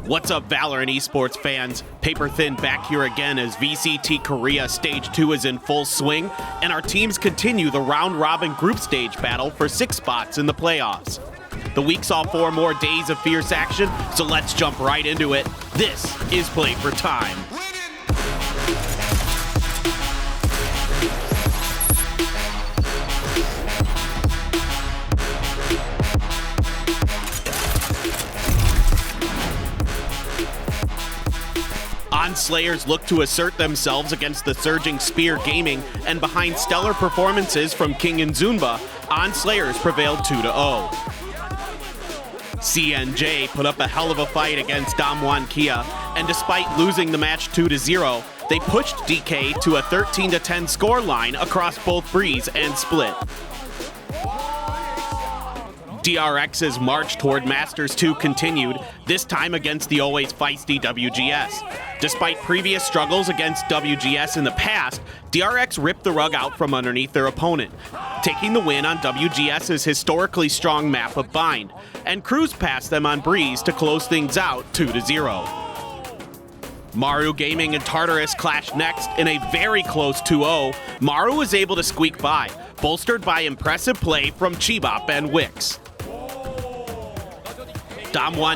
What's up, Valorant esports fans? Paper Thin back here again as VCT Korea Stage 2 is in full swing, and our teams continue the round-robin group stage battle for 6 spots in the playoffs. The week saw 4 more days of fierce action, so let's jump right into it. This is Play for Time. Slayers look to assert themselves against the surging Spear Gaming, and behind stellar performances from King and Zunba, Slayers prevailed 2-0. k1Ng put up a hell of a fight against Kia, and despite losing the match 2-0, they pushed DK to a 13-10 scoreline across both Breeze and Split. DRX's march toward Masters 2 continued, this time against the always feisty WGS. Despite previous struggles against WGS in the past, DRX ripped the rug out from underneath their opponent, taking the win on WGS's historically strong map of Bind, and cruised past them on Breeze to close things out 2-0. Maru Gaming and Tartarus clashed next in a very close 2-0. Maru was able to squeak by, bolstered by impressive play from Chibop and Wix.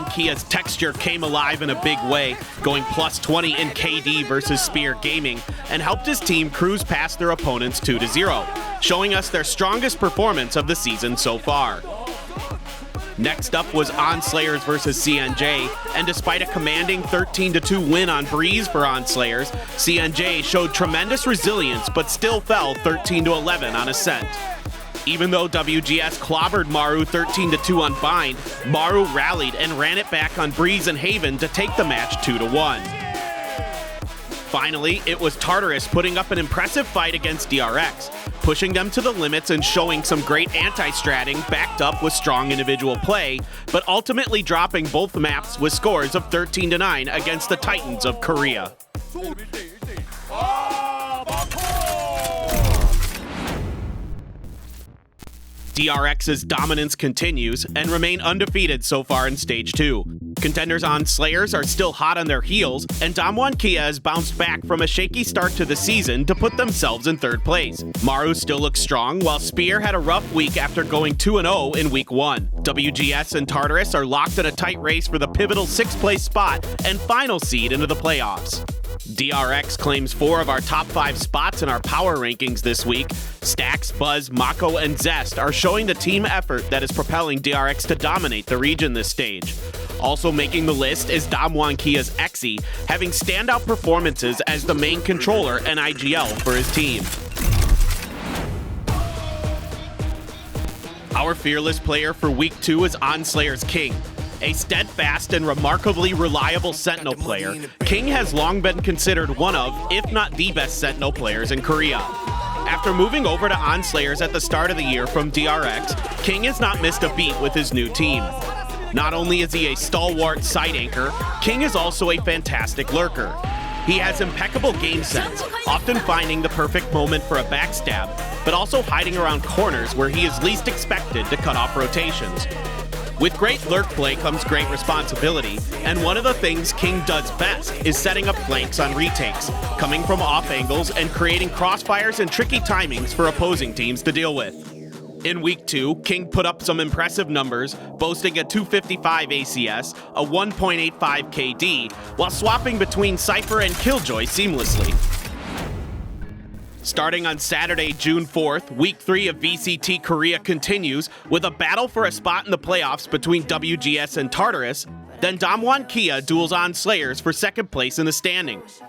Kia's texture came alive in a big way, going plus 20 in KD versus Spear Gaming, and helped his team cruise past their opponents 2-0, showing us their strongest performance of the season so far. Next up was Slayers versus k1Ng, and despite a commanding 13-2 win on Breeze for Slayers, k1Ng showed tremendous resilience but still fell 13-11 on Ascent. Even though WGS clobbered Maru 13-2 on Bind, Maru rallied and ran it back on Breeze and Haven to take the match 2-1. Finally, it was Tartarus putting up an impressive fight against DRX, pushing them to the limits and showing some great anti-stratting backed up with strong individual play, but ultimately dropping both maps with scores of 13-9 against the Titans of Korea. DRX's dominance continues and remain undefeated so far in Stage 2. Contenders Slayers are still hot on their heels, and Kia has bounced back from a shaky start to the season to put themselves in 3rd place. Maru still looks strong, while Spear had a rough week after going 2-0 in Week 1. WGS and Tartarus are locked in a tight race for the pivotal 6th place spot and final seed into the playoffs. DRX claims 4 of our top 5 spots in our power rankings this week. Stax, Buzz, Mako, and Zest are showing the team effort that is propelling DRX to dominate the region this stage. Also making the list is Kia's Exy, having standout performances as the main controller and IGL for his team. Our fearless player for Week 2 is Slayers King. A steadfast and remarkably reliable Sentinel player, King has long been considered one of, if not the best Sentinel players in Korea. After moving over to Slayers at the start of the year from DRX, King has not missed a beat with his new team. Not only is he a stalwart side anchor, King is also a fantastic lurker. He has impeccable game sense, often finding the perfect moment for a backstab, but also hiding around corners where he is least expected to cut off rotations. With great lurk play comes great responsibility, and one of the things King does best is setting up flanks on retakes, coming from off angles and creating crossfires and tricky timings for opposing teams to deal with. In Week 2, King put up some impressive numbers, boasting a 255 ACS, a 1.85 KD, while swapping between Cypher and Killjoy seamlessly. Starting on Saturday, June 4th, Week 3 of VCT Korea continues with a battle for a spot in the playoffs between WGS and Tartarus. Then Kia duels Slayers for 2nd place in the standings.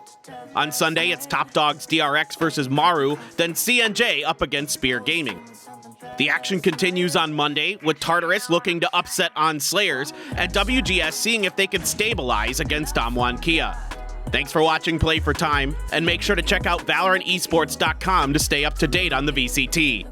On Sunday, it's Top Dogs DRX versus Maru, then k1Ng up against Spear Gaming. The action continues on Monday, with Tartarus looking to upset Slayers, and WGS seeing if they can stabilize against Kia. Thanks for watching Play for Time, and make sure to check out ValorantEsports.com to stay up to date on the VCT.